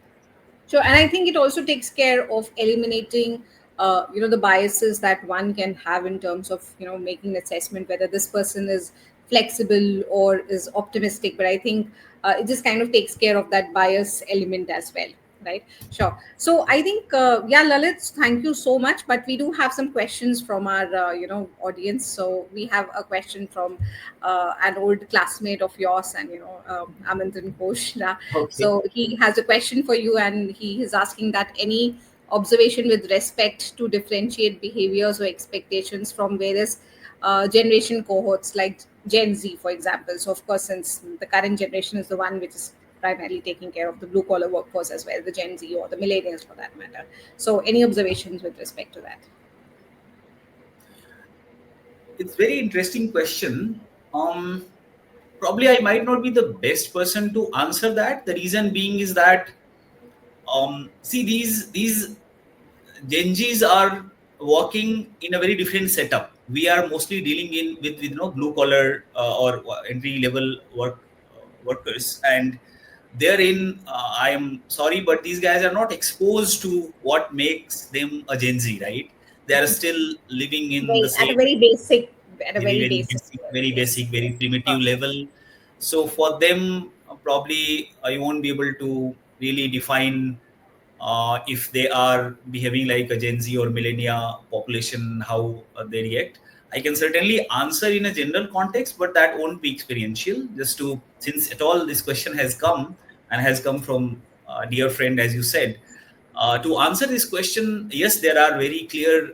Speaker 1: Sure, and I think it also takes care of eliminating, the biases that one can have in terms of, making an assessment whether this person is flexible or is optimistic. But I think it just kind of takes care of that bias element as well, right? Sure. So I think, yeah, Lalit, thank you so much. But we do have some questions from our, audience. So we have a question from an old classmate of yours, and Amandran Ghosh.
Speaker 2: Okay.
Speaker 1: So he has a question for you, and he is asking that any observation with respect to differentiate behaviors or expectations from various generation cohorts, like Gen Z, for example. So, of course, since the current generation is the one which is primarily taking care of the blue collar workforce as well, the Gen Z or the millennials for that matter. So, any observations with respect to that?
Speaker 2: It's very interesting question. Probably I might not be the best person to answer that. The reason being is that see, these Gen Zs are working in a very different setup. We are mostly dealing in with blue collar or entry level workers, and therein I am sorry, but these guys are not exposed to what makes them a Gen Z, right? They are still living in the
Speaker 1: Very at a
Speaker 2: same
Speaker 1: very basic,
Speaker 2: very very basic,
Speaker 1: level.
Speaker 2: very
Speaker 1: Yes,
Speaker 2: basic, very
Speaker 1: yes.
Speaker 2: primitive level. So for them, probably I won't be able to really define if they are behaving like a Gen Z or millennia population, how they react. I can certainly answer in a general context, but that won't be experiential. Just to, since at all this question has come and has come from a dear friend, as you said, to answer this question, yes, there are very clear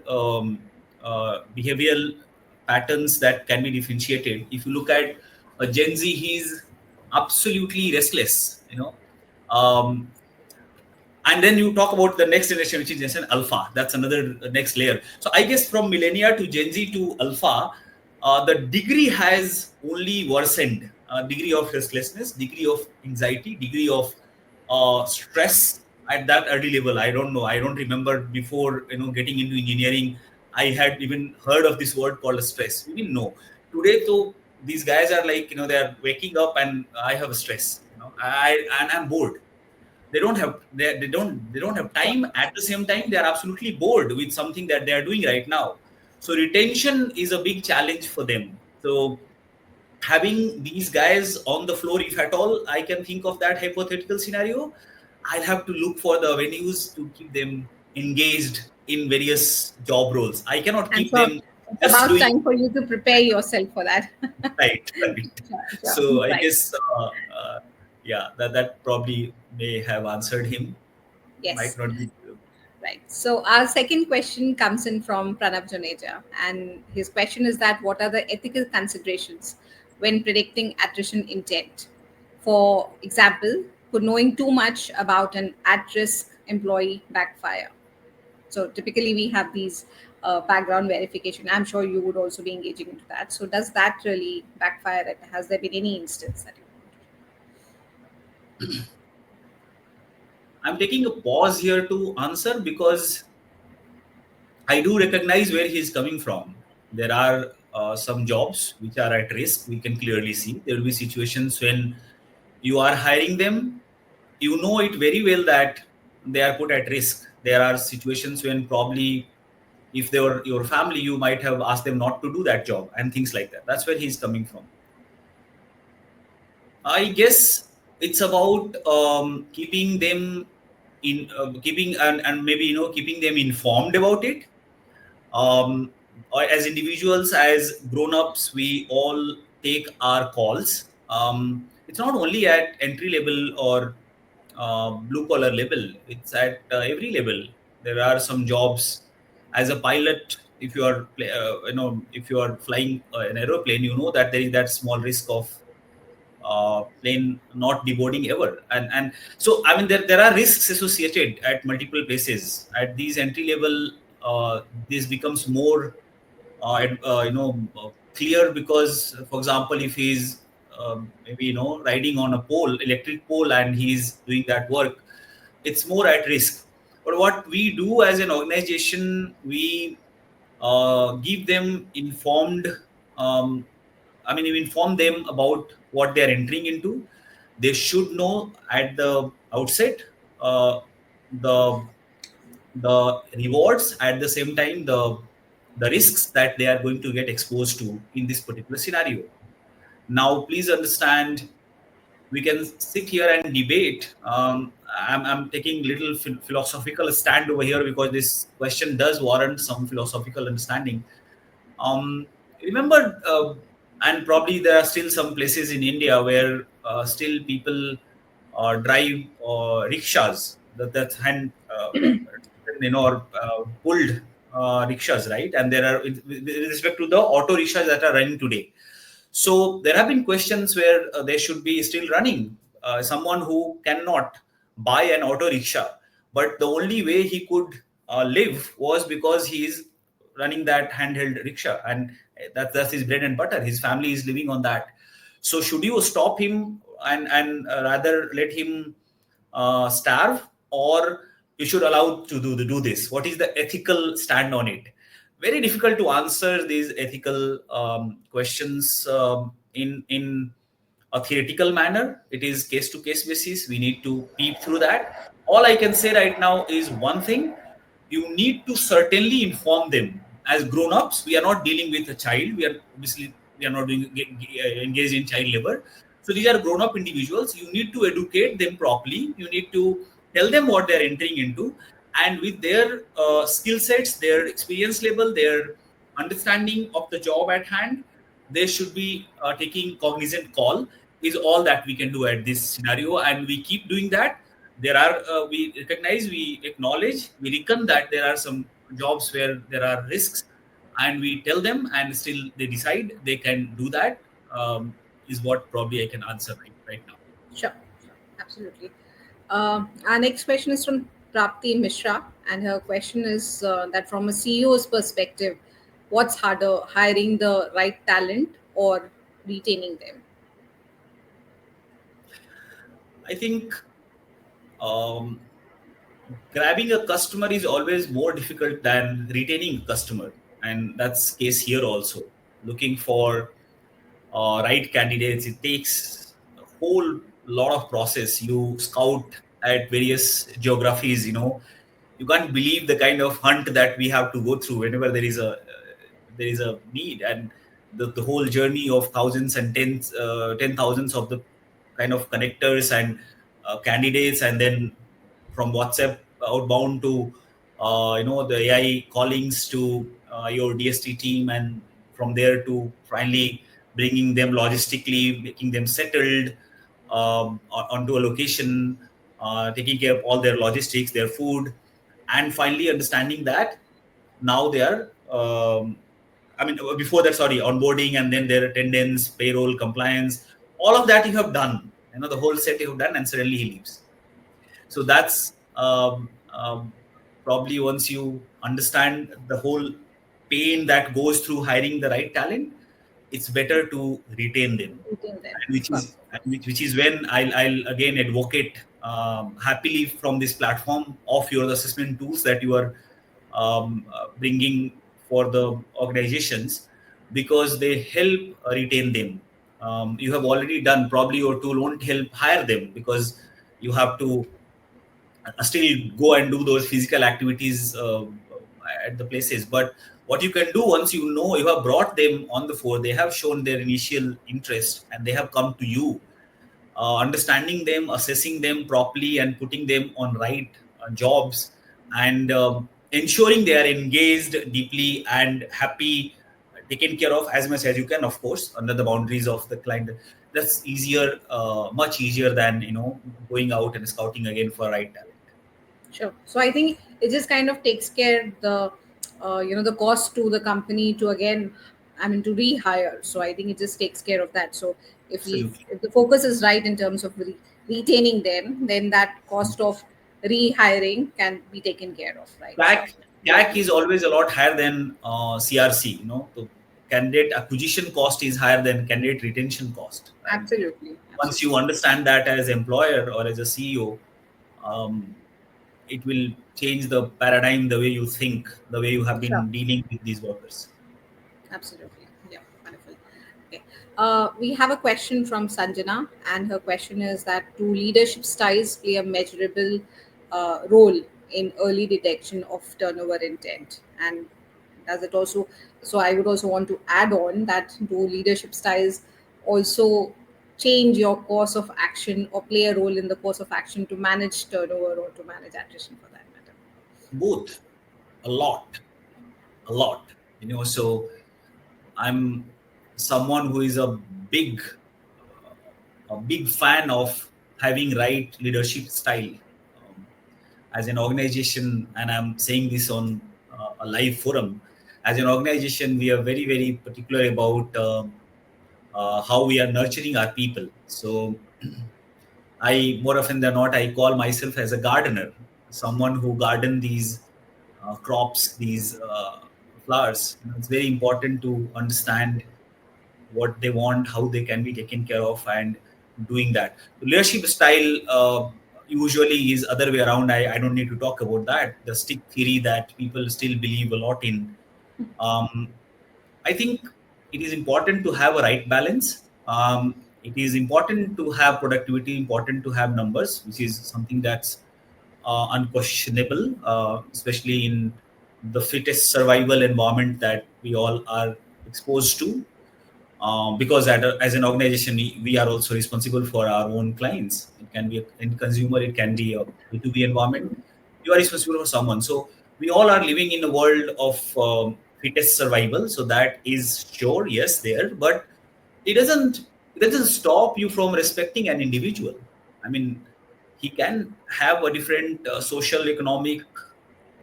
Speaker 2: behavioral patterns that can be differentiated. If you look at a Gen Z, he's absolutely restless, Um, and then you talk about the next generation, which is generation alpha. That's another next layer. So I guess from millennia to Gen Z to alpha, the degree has only worsened. Degree of restlessness, degree of anxiety, degree of stress at that early level. I don't know, I don't remember before getting into engineering I had even heard of this word called stress. We didn't know. Today though, these guys are like, they're waking up and I have stress, and I'm bored. They don't have
Speaker 1: Sure.
Speaker 2: time. At the same time, they are absolutely bored with something that they are doing right now. So retention is a big challenge for them. So having these guys on the floor, if at all I can think of that hypothetical scenario, I'll have to look for the avenues to keep them engaged in various job roles. I cannot
Speaker 1: I'm
Speaker 2: keep
Speaker 1: sure
Speaker 2: them
Speaker 1: it's
Speaker 2: just
Speaker 1: about
Speaker 2: doing
Speaker 1: time for you to prepare yourself for that.
Speaker 2: right, right.
Speaker 1: Sure, sure.
Speaker 2: So I
Speaker 1: Right.
Speaker 2: guess yeah, that probably may have answered him. Might
Speaker 1: Yes.
Speaker 2: not be.
Speaker 1: Right. So our second question comes in from Pranav Juneja, and his question is that what are the ethical considerations when predicting attrition intent? For example, could knowing too much about an at-risk employee backfire? So typically we have these background verification. I'm sure you would also be engaging into that. So does that really backfire? Has there been any instance that you?
Speaker 2: I'm taking a pause here to answer because I do recognize where he's coming from. There are some jobs which are at risk. We can clearly see there will be situations when you are hiring them. You know it very well that they are put at risk. There are situations when probably if they were your family, you might have asked them not to do that job and things like that. That's where he's coming from. I guess it's about keeping them in keeping and maybe keeping them informed about it. Or as individuals, as grown-ups, we all take our calls. It's not only at entry level or blue collar level; it's at every level. There are some jobs as a pilot. If you are, if you are flying an aeroplane, you know that there is that small risk of plane not deboarding ever, and so I mean there are risks associated at multiple places. At these entry level, this becomes more clear because, for example, if he's maybe riding on a pole, electric pole, and he's doing that work, it's more at risk. But what we do as an organization, we give them informed, um, I mean, you inform them about what they are entering into. They should know at the outset uh, the rewards, at the same time the risks that they are going to get exposed to in this particular scenario. Now, please understand, we can sit here and debate. I'm taking little philosophical stand over here because this question does warrant some philosophical understanding. Remember, and probably there are still some places in India where still people drive rickshaws, that hand, or pulled rickshaws, right? And there are, with respect to the auto rickshaws that are running today. So there have been questions where they should be still running. Someone who cannot buy an auto rickshaw, but the only way he could live was because he is running that handheld rickshaw, and that's his bread and butter. His family is living on that. So should you stop him and rather let him starve, or you should allow to do this? What is the ethical stand on it? Very difficult to answer these ethical questions in a theoretical manner. It is case to case basis. We need to peep through that. All I can say right now is one thing: you need to certainly inform them. As grown-ups, we are not dealing with a child. We are obviously, we are not engaged in child labor. So these are grown-up individuals. You need to educate them properly. You need to tell them what they are entering into, and with their skill sets, their experience level, their understanding of the job at hand, they should be taking cognizant call. Is all that we can do at this scenario, and we keep doing that. There are we recognize, we acknowledge, we reckon that there are some jobs where there are risks, and we tell them, and still they decide they can do that. Is what probably I can answer right now.
Speaker 1: Sure, sure, absolutely. Our next question is from Prapti Mishra, and her question is that from a CEO's perspective, what's harder, hiring the right talent or retaining them?
Speaker 2: I think um, grabbing a customer is always more difficult than retaining a customer, and that's case here also. Looking for right candidates, it takes a whole lot of process. You scout at various geographies, you can't believe the kind of hunt that we have to go through whenever there is a need, and the whole journey of thousands and ten thousands of the kind of connectors and candidates, and then from WhatsApp outbound to the AI callings to your DST team, and from there to finally bringing them logistically, making them settled onto a location, taking care of all their logistics, their food, and finally understanding that now they are. I mean, before that, sorry, onboarding, and then their attendance, payroll, compliance, all of that you have done. The whole set you have done, and suddenly he leaves. So that's probably, once you understand the whole pain that goes through hiring the right talent, it's better to retain them.
Speaker 1: Retain them.
Speaker 2: And which
Speaker 1: Sure.
Speaker 2: is when I'll again advocate happily from this platform of your assessment tools that you are bringing for the organizations, because they help retain them. You have already done, probably your tool won't help hire them, because you have to still go and do those physical activities at the places. But what you can do, once you have brought them on the fore, they have shown their initial interest and they have come to you, understanding them, assessing them properly, and putting them on right jobs, and ensuring they are engaged deeply and happy, taken care of as much as you can, of course, under the boundaries of the client. That's easier, much easier than going out and scouting again for right talent.
Speaker 1: Sure. So I think it just kind of takes care the the cost to the company to again, I mean, to rehire. So I think it just takes care of that. So
Speaker 2: Absolutely.
Speaker 1: if the focus is right in terms of retaining them, then that cost of rehiring can be taken care of, right? So
Speaker 2: CAC, CAC is always a lot higher than CRC. The candidate acquisition cost is higher than candidate retention cost. And
Speaker 1: absolutely,
Speaker 2: once you
Speaker 1: absolutely.
Speaker 2: understand that as employer or as a CEO, um, it will change the paradigm, the way you think, the way you have
Speaker 1: Sure.
Speaker 2: been dealing with these workers.
Speaker 1: Absolutely. Yeah. Wonderful. Okay. We have a question from Sanjana, and her question is that do leadership styles play a measurable role in early detection of turnover intent? And does it also, so I would also want to add on that do leadership styles also change your course of action or play a role in the course of action to manage turnover or to manage attrition for that matter?
Speaker 2: Both, a lot, a lot. So I'm someone who is a big fan of having right leadership style. Um, as an organization, and I'm saying this on a live forum, as an organization, we are very, very particular about how we are nurturing our people. So I, more often than not, I call myself as a gardener, someone who garden these crops, these flowers. It's very important to understand what they want, how they can be taken care of, and doing that. Leadership style usually is other way around. I don't need to talk about that. The stick theory that people still believe a lot in. Um, I think it is important to have a right balance. It is important to have productivity, important to have numbers, which is something that's unquestionable, especially in the fittest survival environment that we all are exposed to. Because as an organization, we are also responsible for our own clients. It can be a end consumer, it can be a B2B environment. You are responsible for someone. So we all are living in a world of fittest survival. So that is sure, yes, there, but it doesn't it doesn't stop you from respecting an individual. I mean, he can have a different social, economic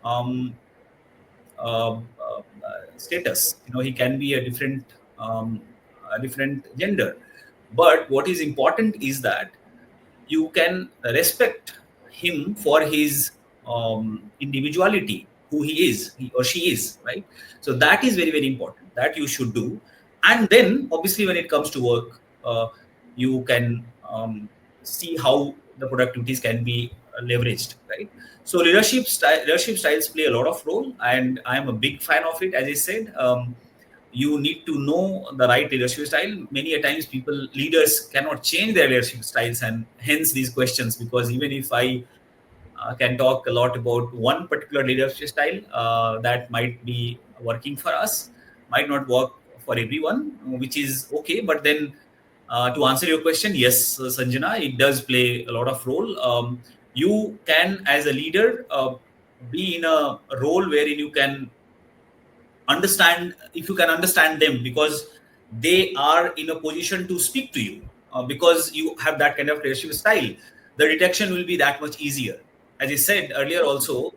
Speaker 2: um, status. He can be a different gender. But what is important is that you can respect him for his individuality, who he or she is, right? So that is very, very important. That you should do. And then, obviously, when it comes to work, you can see how the productivities can be leveraged, right? So leadership styles play a lot of role, and I am a big fan of it. As I said, you need to know the right leadership style. Many a times, leaders cannot change their leadership styles, and hence these questions. Because even if I can talk a lot about one particular leadership style that might be working for us, might not work for everyone, which is okay. But then, to answer your question, yes, Sanjana, it does play a lot of role. You can, as a leader, be in a role wherein you can understand, if you can understand them, because they are in a position to speak to you, because you have that kind of leadership style, the detection will be that much easier. As I said earlier also,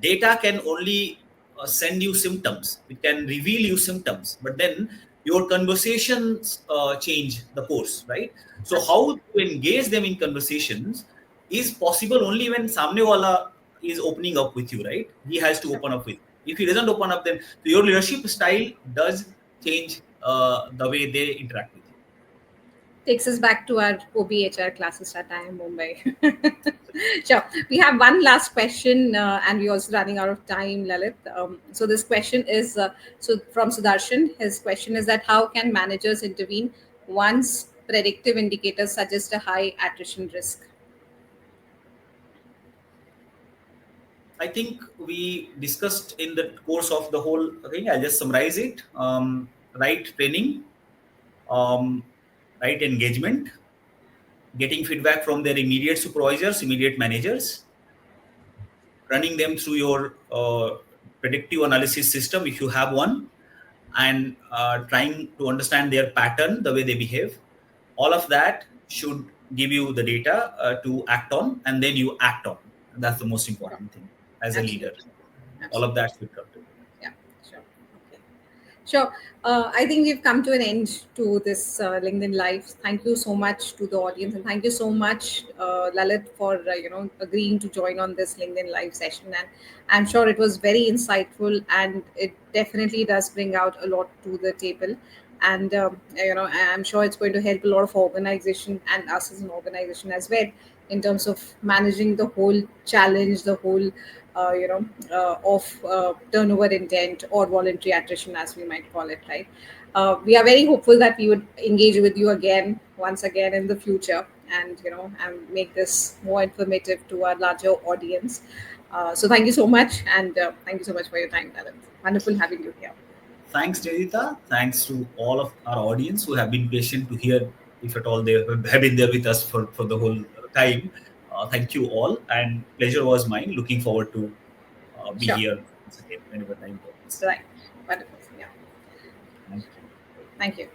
Speaker 2: data can only send you symptoms, it can reveal you symptoms, but then your conversations change the course, right? So how
Speaker 1: Absolutely.
Speaker 2: to engage them in conversations is possible only when samne wala is opening up with you, right? He has to open up with you. If he doesn't open up, then so your leadership style does change the way they interact with you.
Speaker 1: Takes us back to our OBHR classes at IIM Mumbai. Sure. We have one last question, and we're also running out of time, Lalit. So this question is from Sudarshan. His question is that how can managers intervene once predictive indicators suggest a high attrition risk?
Speaker 2: I think we discussed in the course of the whole thing. I'll just summarize it. Right training, um, right engagement, getting feedback from their immediate supervisors, immediate managers, running them through your predictive analysis system if you have one, and trying to understand their pattern, the way they behave. All of that should give you the data to act on, and then you act on. And that's the most
Speaker 1: Sure.
Speaker 2: important thing as a leader.
Speaker 1: Absolutely.
Speaker 2: All of
Speaker 1: Absolutely.
Speaker 2: that should come together.
Speaker 1: Yeah, sure. Okay. Sure. I think we've come to an end to this LinkedIn Live. Thank you so much to the audience, and thank you so much, Lalit, for agreeing to join on this LinkedIn Live session. And I'm sure it was very insightful, and it definitely does bring out a lot to the table. And I'm sure it's going to help a lot of organization and us as an organization as well in terms of managing the whole challenge, the whole of turnover intent or voluntary attrition, as we might call it, right? we are very hopeful that we would engage with you again, once again in the future, and and make this more informative to our larger audience. So thank you so much, and thank you so much for your time, Alan. Wonderful having you here.
Speaker 2: Thanks, Nivedita. Thanks to all of our audience who have been patient to hear, if at all they have been there with us for the whole time. Thank you all, and pleasure was mine. Looking forward to be
Speaker 1: Sure.
Speaker 2: here once again whenever time permits.
Speaker 1: Right. Wonderful. Yeah.
Speaker 2: Thank you.
Speaker 1: Thank you.